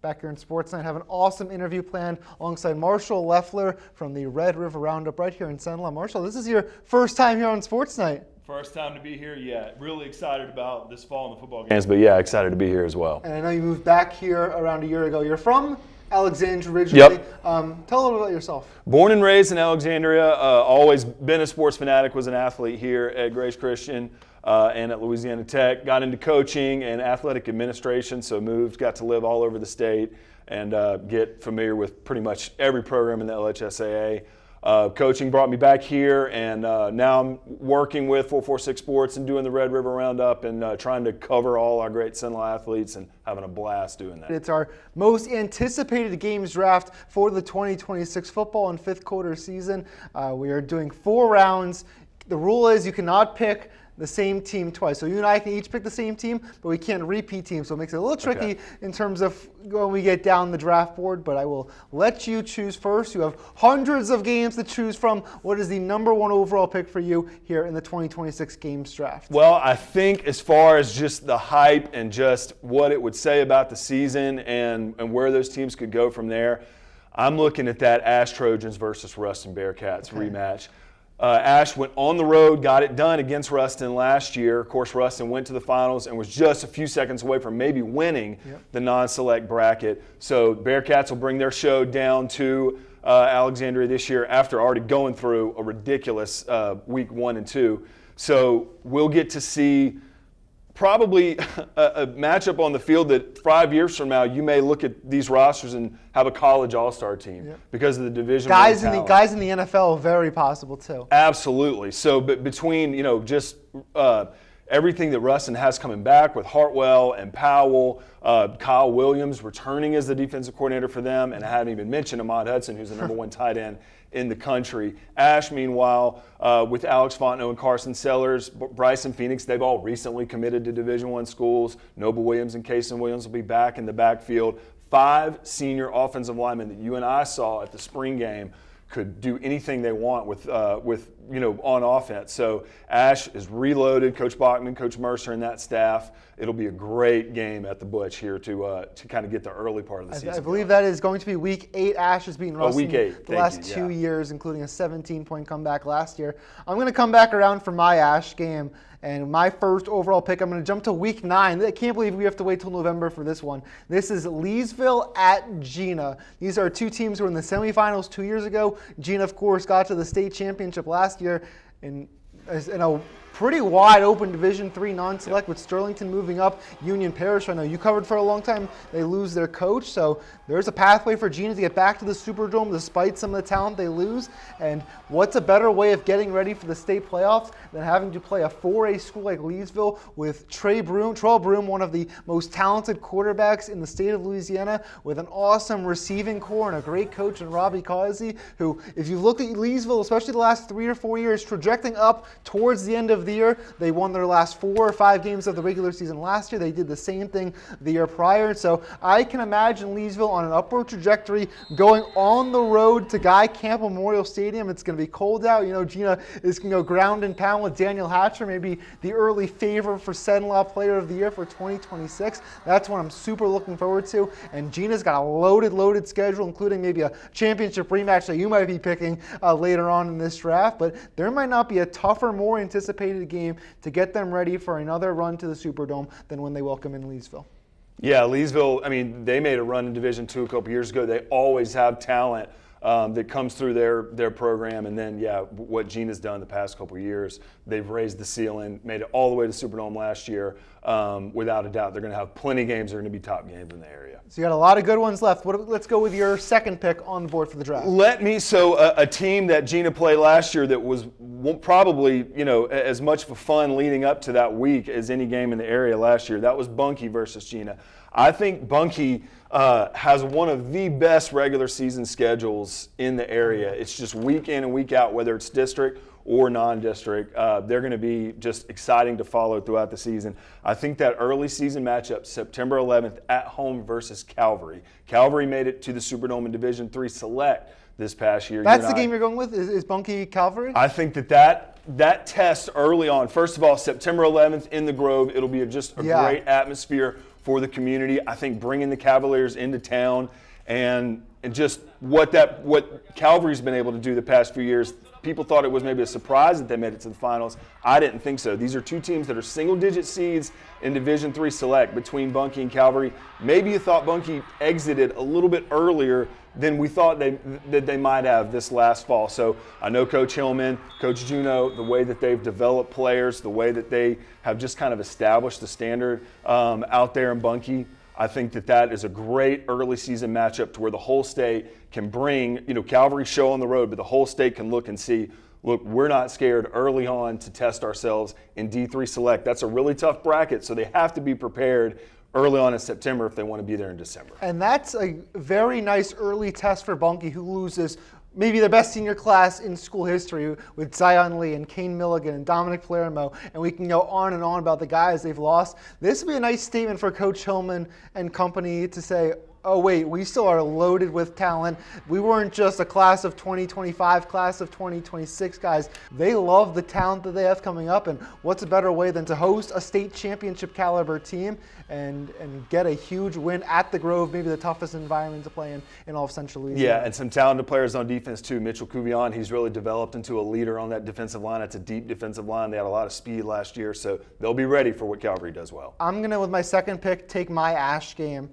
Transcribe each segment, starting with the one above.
back here in Sports Night. Have an awesome interview planned alongside Marshall Leffler from the Red River Roundup right here in Cenla. Marshall, this is your first time here on Sports Night. First time to be here, yeah. Really excited about this fall in the football games, but yeah, excited to be here as well. And I know you moved back here around a year ago. You're from Alexandria originally. Yep. Tell a little bit about yourself. Born and raised in Alexandria, always been a sports fanatic, was an athlete here at Grace Christian and at Louisiana Tech. Got into coaching and athletic administration, so moved, got to live all over the state and get familiar with pretty much every program in the LHSAA. Coaching brought me back here, and now I'm working with 446 Sports and doing the Red River Roundup and trying to cover all our great Cenla athletes and having a blast doing that. It's our most anticipated games draft for the 2026 football and fifth quarter season. We are doing 4 rounds. The rule is you cannot pick the same team twice. So you and I can each pick the same team, but we can't repeat teams. So it makes it a little tricky in terms of when we get down the draft board, but I will let you choose first. You have hundreds of games to choose from. What is the number 1 overall pick for you here in the 2026 games draft? Well, I think as far as just the hype and just what it would say about the season and where those teams could go from there, I'm looking at that Ash Trojans versus Ruston Bearcats rematch. Ash went on the road, got it done against Ruston last year. Of course, Ruston went to the finals and was just a few seconds away from maybe winning the non-select bracket. So Bearcats will bring their show down to Alexandria this year after already going through a ridiculous week 1 and 2. So we'll get to see probably a matchup on the field that 5 years from now you may look at these rosters and have a college all-star team because of the division. Guys in the NFL, very possible too. Absolutely. So, but between just everything that Ruston has coming back with Hartwell and Powell, Kyle Williams returning as the defensive coordinator for them, and I haven't even mentioned Ahmad Hudson, who's the number 1 tight end in the country. Ash, meanwhile, with Alex Fontenot and Carson Sellers, Bryson Phoenix, they've all recently committed to Division I schools. Noble Williams and Kason Williams will be back in the backfield. 5 senior offensive linemen that you and I saw at the spring game could do anything they want with on offense. So Ash is reloaded. Coach Bachman, Coach Mercer, and that staff. It'll be a great game at the Butch here to kind of get the early part of the season. I believe that is going to be Week 8. Ash has been Ruston Week 8. the last 2 years, including a 17-point comeback last year. I'm going to come back around for my Ash game. And my first overall pick, I'm going to jump to Week 9. I can't believe we have to wait till November for this one. This is Leesville at Gina. These are 2 teams who were in the semifinals 2 years ago. Gina, of course, got to the state championship last year in a pretty wide open Division III non-select with Sterlington moving up. Union Parish, I know you covered for a long time. They lose their coach, so there's a pathway for Gina to get back to the Superdome despite some of the talent they lose. And what's a better way of getting ready for the state playoffs than having to play a 4A school like Leesville with Trell Broom, one of the most talented quarterbacks in the state of Louisiana, with an awesome receiving core and a great coach in Robbie Causey, who, if you look at Leesville, especially the last 3 or 4 years, trajecting up towards the end of the year. They won their last 4 or 5 games of the regular season last year. They did the same thing the year prior. So I can imagine Leesville on an upward trajectory going on the road to Guy Camp Memorial Stadium. It's going to be cold out. Gina is going to go ground and pound with Daniel Hatcher, maybe the early favorite for Cenla Player of the Year for 2026. That's what I'm super looking forward to. And Gina's got a loaded schedule, including maybe a championship rematch that you might be picking later on in this draft. But there might not be a tougher, more anticipated game to get them ready for another run to the Superdome than when they welcome in Leesville. Yeah, Leesville, they made a run in Division II a couple years ago. They always have talent that comes through their program. And then, what Gina's done the past couple of years, they've raised the ceiling, made it all the way to Superdome last year. Without a doubt, they're going to have plenty of games that are going to be top games in the area. So you got a lot of good ones left. Let's go with your second pick on the board for the draft. A team that Gina played last year that was probably, as much of a fun leading up to that week as any game in the area last year. That was Bunkie versus Gina. I think Bunkie has one of the best regular season schedules in the area. It's just week in and week out, whether it's district or non-district. They're going to be just exciting to follow throughout the season. I think that early season matchup, September 11th at home versus Calvary. Calvary made it to the Superdome in Division III Select this past year. That's the game you're going with, is Bunkie Calvary? I think that test early on, first of all, September 11th in the Grove, it'll be just a great atmosphere for the community. I think bringing the Cavaliers into town and just what Calvary's been able to do the past few years. People thought it was maybe a surprise that they made it to the finals. I didn't think so. These are two teams that are single-digit seeds in Division III Select between Bunkie and Calvary. Maybe you thought Bunkie exited a little bit earlier than we thought that they might have this last fall. So I know Coach Hillman, Coach Juneau, the way that they've developed players, the way that they have just kind of established the standard out there in Bunkie. I think that is a great early season matchup to where the whole state can bring, Calvary show on the road, but the whole state can look and see, look, we're not scared early on to test ourselves in D3 Select. That's a really tough bracket, so they have to be prepared early on in September if they want to be there in December. And that's a very nice early test for Bunkie, who loses maybe the best senior class in school history with Zion Lee and Kane Milligan and Dominic Palermo, and we can go on and on about the guys they've lost. This would be a nice statement for Coach Hillman and company to say, oh wait, we still are loaded with talent. We weren't just a class of 2025, class of 2026 guys. They love the talent that they have coming up, and what's a better way than to host a state championship caliber team and get a huge win at the Grove, maybe the toughest environment to play in all of Central Louisiana. Yeah, and some talented players on defense too. Mitchell Cuvion, he's really developed into a leader on that defensive line. It's a deep defensive line. They had a lot of speed last year, so they'll be ready for what Calvary does well. I'm going to, with my second pick, take my Ash game.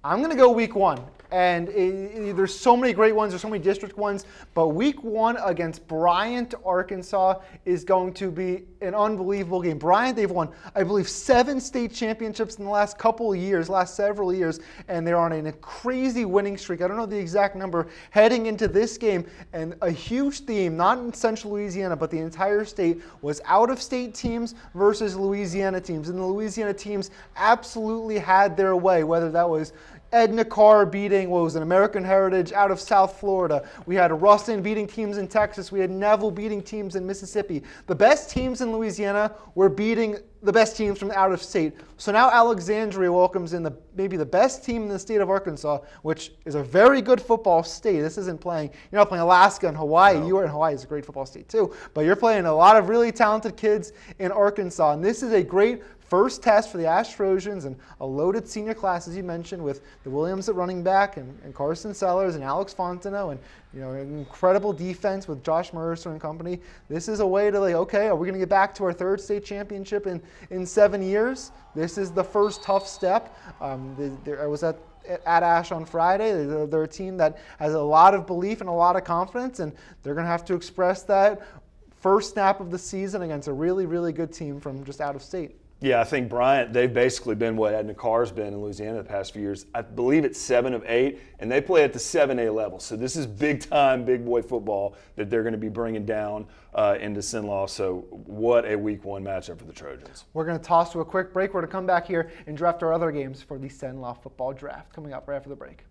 I'm going to go week one. And there's so many great ones, there's so many district ones, but week one against Bryant, Arkansas is going to be an unbelievable game. Bryant, they've won, I believe, 7 state championships in the last couple of years, last several years, and they're on a crazy winning streak. I don't know the exact number heading into this game, and a huge theme, not in Central Louisiana, but the entire state, was out-of-state teams versus Louisiana teams, and the Louisiana teams absolutely had their way, whether that was Edna Carr beating, what was an American Heritage out of South Florida. We had Rustin beating teams in Texas. We had Neville beating teams in Mississippi. The best teams in Louisiana were beating the best teams from out of state. So now Alexandria welcomes in maybe the best team in the state of Arkansas, which is a very good football state. This isn't playing, you're not playing Alaska and Hawaii. No. You are in Hawaii, is a great football state too. But you're playing a lot of really talented kids in Arkansas. And this is a great first test for the Ash Trojans, and a loaded senior class, as you mentioned, with the Williams at running back and Carson Sellers and Alex Fontenot, and an incredible defense with Josh Mercer and company. This is a way to okay, are we going to get back to our third state championship in 7 years? This is the first tough step. I was at Ash on Friday. They're a team that has a lot of belief and a lot of confidence, and they're going to have to express that first snap of the season against a really, really good team from just out of state. Yeah, I think Bryant, they've basically been what Edna Carr's been in Louisiana the past few years. I believe it's 7 of 8, and they play at the 7A level. So this is big-time, big boy football that they're going to be bringing down into Cenla. So what a week one matchup for the Trojans. We're going to toss to a quick break. We're going to come back here and draft our other games for the Cenla football draft coming up right after the break.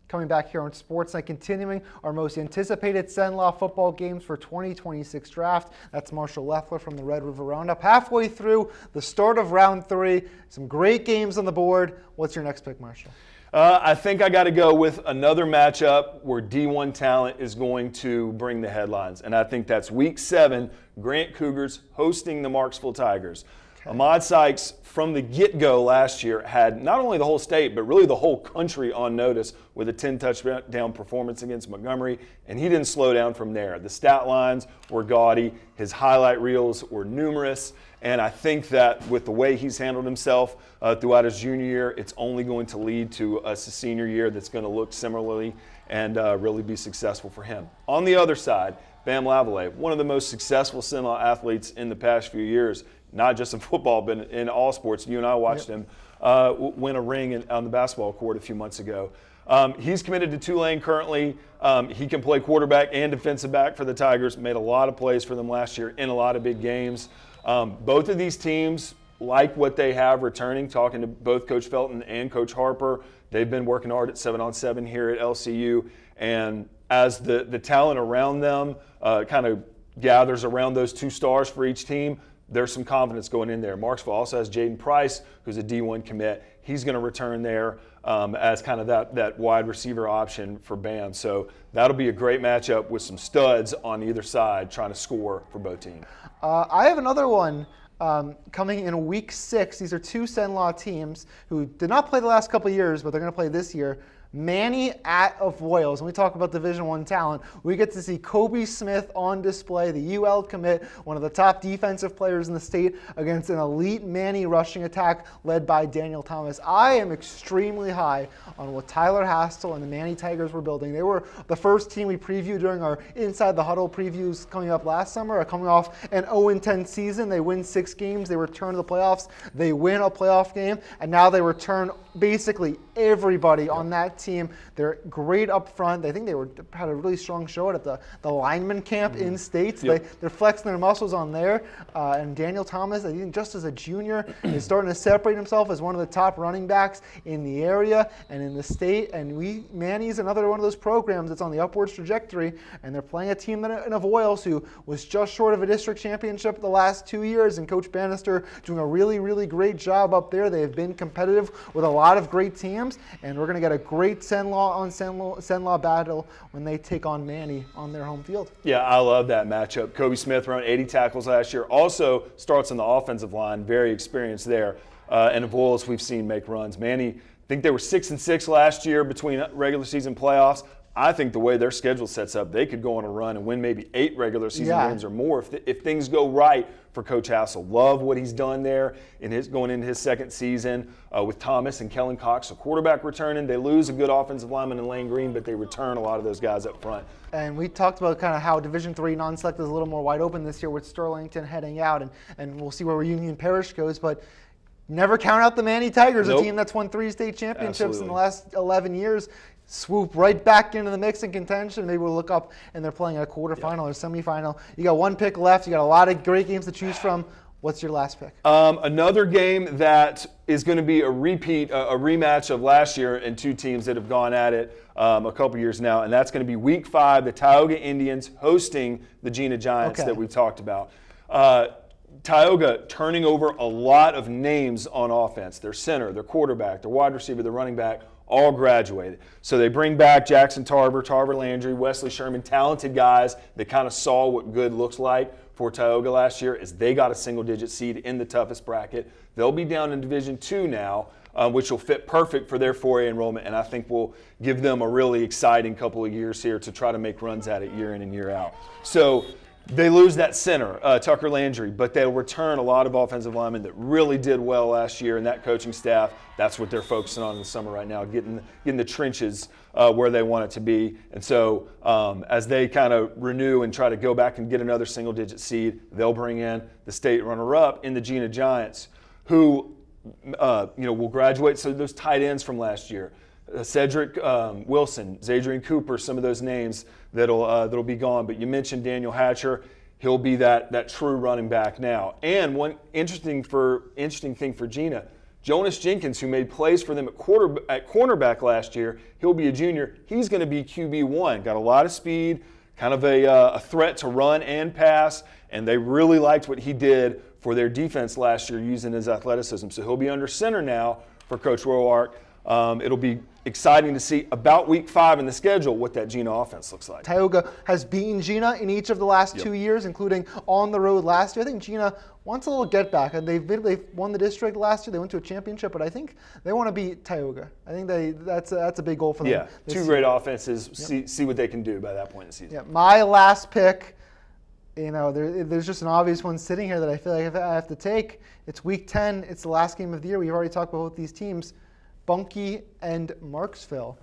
Coming back here on Sports Night, continuing our most anticipated Cenla football games for 2026 draft. That's Marshall Leffler from the Red River Roundup. Halfway through the start of round 3, some great games on the board. What's your next pick, Marshall? I think I got to go with another matchup where D1 talent is going to bring the headlines, and I think that's Week 7, Grant Cougars hosting the Marksville Tigers. Okay. Ahmad Sykes, from the get-go last year, had not only the whole state, but really the whole country on notice with a 10-touchdown performance against Montgomery, and he didn't slow down from there. The stat lines were gaudy. His highlight reels were numerous, and I think that with the way he's handled himself throughout his junior year, it's only going to lead to a senior year that's going to look similarly and really be successful for him. On the other side, Bam Lavallee, one of the most successful Cenla athletes in the past few years, not just in football, but in all sports. You and I watched him win a ring on the basketball court a few months ago. He's committed to Tulane currently. He can play quarterback and defensive back for the Tigers. Made a lot of plays for them last year in a lot of big games. Both of these teams like what they have returning. Talking to both Coach Felton and Coach Harper, they've been working hard at 7-on-7 here at LCU. And as the talent around them kind of gathers around those 2 stars for each team, there's some confidence going in there. Marksville also has Jaden Price, who's a D1 commit. He's going to return there as kind of that wide receiver option for Bam. So that'll be a great matchup with some studs on either side trying to score for both teams. I have another one. coming in week 6. These are two Cenla teams who did not play the last couple of years, but they're going to play this year. Manny at Avoyelles. When we talk about Division I talent, we get to see Kobe Smith on display, the UL commit, one of the top defensive players in the state, against an elite Manny rushing attack led by Daniel Thomas. I am extremely high on what Tyler Hastel and the Manny Tigers were building. They were the first team we previewed during our Inside the Huddle previews coming up last summer, coming off an 0-10 season. They win 6 games. They return to the playoffs. They win a playoff game, and now they return basically everybody on that team. They're great up front. I think they had a really strong show at the lineman camp in States. Yep. They're flexing their muscles on there. And Daniel Thomas, I think just as a junior, is starting to separate himself as one of the top running backs in the area and in the state. And Manny's another one of those programs that's on the upwards trajectory. And they're playing a team in Avoyelles who was just short of a district championship the last 2 years. And Coach Bannister doing a really, really great job up there. They have been competitive with a lot of great teams. And we're going to get a great Cenla battle when they take on Manny on their home field. Yeah, I love that matchup. Kobe Smith ran 80 tackles last year. Also starts on the offensive line, very experienced there. And Avoyelles we've seen make runs. Manny, I think they were 6-6 last year between regular season playoffs. I think the way their schedule sets up, they could go on a run and win maybe 8 regular season games or more if things go right for Coach Hassel. Love what he's done there going into his second season with Thomas and Kellen Cox, a quarterback returning. They lose a good offensive lineman in Lane Green, but they return a lot of those guys up front. And we talked about kind of how Division III non-select is a little more wide open this year with Sterlington heading out, and we'll see where Union Parish goes, but never count out the Manny Tigers, a team that's won 3 state championships in the last 11 years. Swoop right back into the mix and contention. Maybe we'll look up and they're playing a quarterfinal or semifinal. You got 1 pick left. You got a lot of great games to choose from. What's your last pick? Another game that is going to be a rematch of last year and 2 teams that have gone at it a couple years now, and that's going to be Week 5, the Tioga Indians hosting the Gina Giants that we've talked about. Tioga turning over a lot of names on offense. Their center, their quarterback, their wide receiver, their running back, all graduated. So they bring back Jackson Tarver Landry, Wesley Sherman, talented guys that kind of saw what good looks like for Tioga last year as they got a single-digit seed in the toughest bracket. They'll be down in Division II now, which will fit perfect for their 4A enrollment, and I think will give them a really exciting couple of years here to try to make runs at it year in and year out. So they lose that center, Tucker Landry, but they'll return a lot of offensive linemen that really did well last year, and that coaching staff, that's what they're focusing on in the summer right now, getting the trenches where they want it to be. And so as they kind of renew and try to go back and get another single-digit seed, they'll bring in the state runner-up in the Gina Giants, who will graduate. So those tight ends from last year, Cedric Wilson, Zadrian Cooper, some of those names that'll be gone. But you mentioned Daniel Hatcher. He'll be that true running back now. And one interesting thing for Gina, Jonas Jenkins, who made plays for them at cornerback last year, he'll be a junior. He's going to be QB1. Got a lot of speed, kind of a threat to run and pass, and they really liked what he did for their defense last year using his athleticism. So he'll be under center now for Coach Roark. It'll be exciting to see about Week 5 in the schedule what that Gina offense looks like. Tioga has beaten Gina in each of the last 2 years, including on the road last year. I think Gina wants a little get back. They've won the district last year. They went to a championship, but I think they want to beat Tioga. I think that's a big goal for them. Yeah, 2 great offenses. See what they can do by that point in the season. Yeah, my last pick. There's just an obvious one sitting here that I feel like I have to take. It's Week 10. It's the last game of the year. We've already talked about both these teams. Bunkie and Marksville.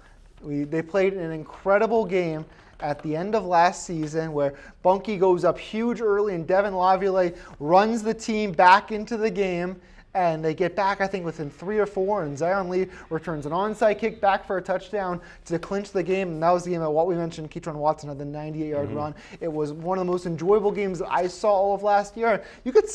They played an incredible game at the end of last season where Bunkie goes up huge early and Devin Laviolette runs the team back into the game, and they get back, I think, within 3 or 4, and Zion Lee returns an onside kick back for a touchdown to clinch the game, and that was the game that what we mentioned, Keatron Watson had the 98-yard run. It was one of the most enjoyable games that I saw all of last year. You could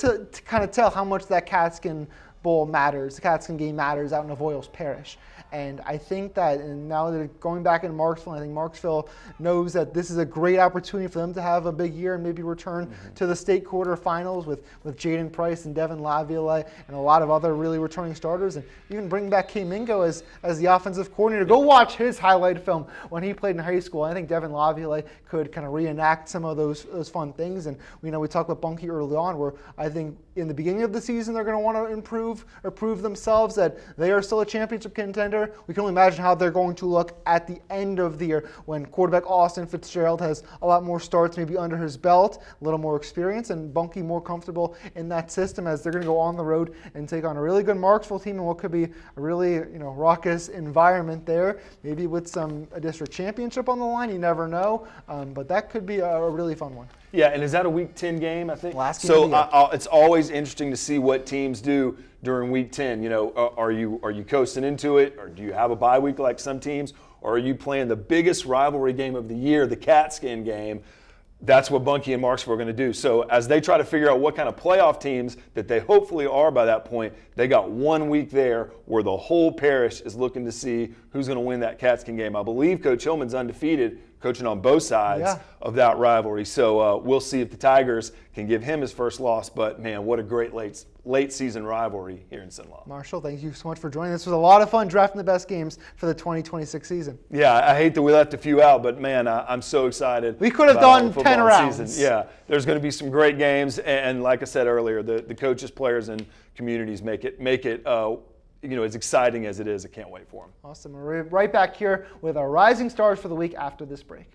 kind of tell how much that Catskin Bowl matters, the Catskin game matters out in Avoyelles Parish. And I think that, and now they're going back in Marksville, I think Marksville knows that this is a great opportunity for them to have a big year and maybe return to the state quarterfinals with Jaden Price and Devin Laviolette and a lot of other really returning starters, and even bring back K. Mingo as the offensive coordinator. Go watch his highlight film when he played in high school. I think Devin Laviolette could kind of reenact some of those fun things. And we talked about Bunkie early on, where I think in the beginning of the season they're going to want to improve or prove themselves that they are still a championship contender. We can only imagine how they're going to look at the end of the year when quarterback Austin Fitzgerald has a lot more starts maybe under his belt, a little more experience, and Bunkie more comfortable in that system as they're going to go on the road and take on a really good Marksville team in what could be a really raucous environment there, maybe with a district championship on the line. You never know, but that could be a really fun one. Yeah, and is that a Week 10 game, I think? Last game so of the year. it's always interesting to see what teams do during Week 10. Are you coasting into it, or do you have a bye week like some teams, or are you playing the biggest rivalry game of the year, the Catskin game? That's what Bunkie and Marksville are going to do. So as they try to figure out what kind of playoff teams that they hopefully are by that point, they got 1 week there where the whole parish is looking to see who's going to win that Catskin game. I believe Coach Hillman's undefeated, coaching on both sides of that rivalry. So we'll see if the Tigers can give him his first loss. But, man, what a great late season rivalry here in Cenla. Marshall, thank you so much for joining. This was a lot of fun drafting the best games for the 2026 season. Yeah, I hate that we left a few out, but, man, I'm so excited. We could have done 10 rounds. Season. Yeah, there's going to be some great games. And like I said earlier, the coaches, players, and communities make it as exciting as it is. I can't wait for them. Awesome. We're right back here with our rising stars for the week after this break.